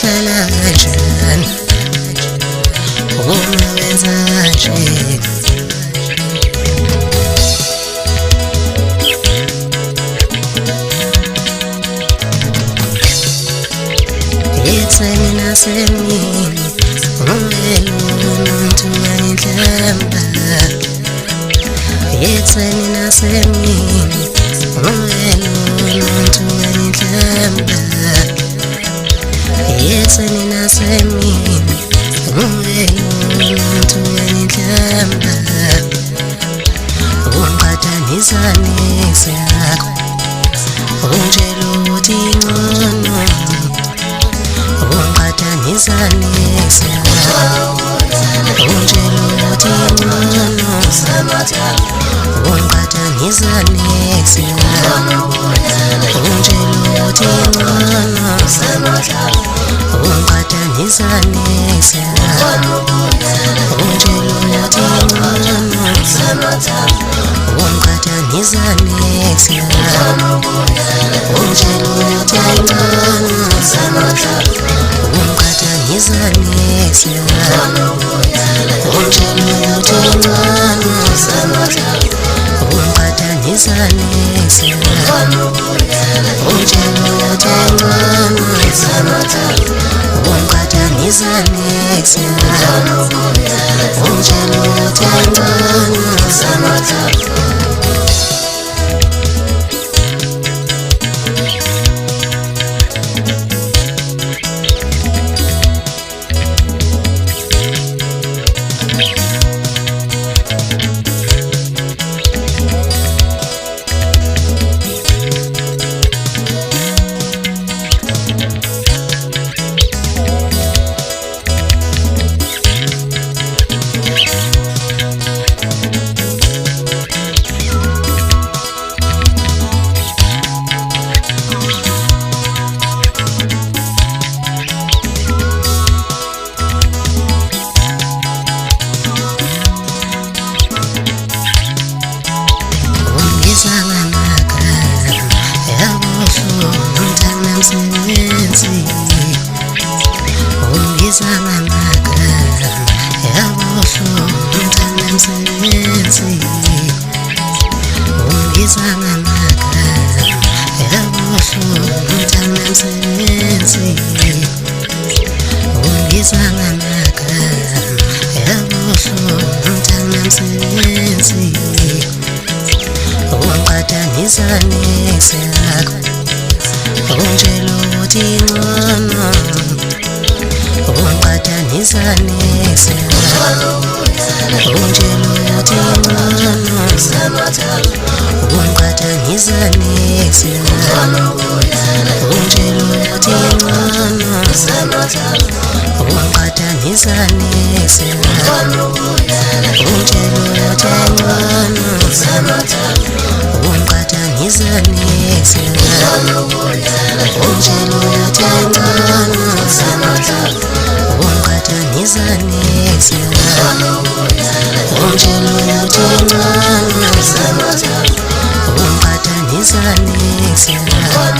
uhlala kanjani uma wenza nje ekuseni nasemini ungelo umuntu wangenhlamba ekuseni nasemini ungelo umuntu wangenhlamba ekuseni nasemini ungelo umuntu wangenhlamba ungiqhathanisa nex yakho ungitshela ukuthi ngcono ungiqhathanisa nex yakho ungitshela ukuthi ngcono ungiqhathanisa nex yakho ungitshela ukuthi ngcono ungiqhathanisa nex yakho ungitshela ukuthi ngcono ungiqhathanisa nex yakho ungitshela ukuthi ngcono ungiqhathanisa nex yakho ungitshela ukuthi ngcono ungiqhathanisa nex yakho ungitshela ukuthi ngcono ungiqhathanisa nex yakho ungitshela ukuthi ngcono ungiqhathanisa nex yakho ungitshela ukuthi ngcono ungiqhathanisa nex yakho ungitshela ukuthi ngcono ungiqhathanisa nex yakho ungitshela ukuthi ngcono ungiqhathanisa nex yakho ungitshela ukuthi ngcono ungiqhathanisa nex yakho ungitshela ukuthi ngcono ungiqhathanisa nex yakho ungitshela ukuthi ngcono ungiqhathanisa nex yakho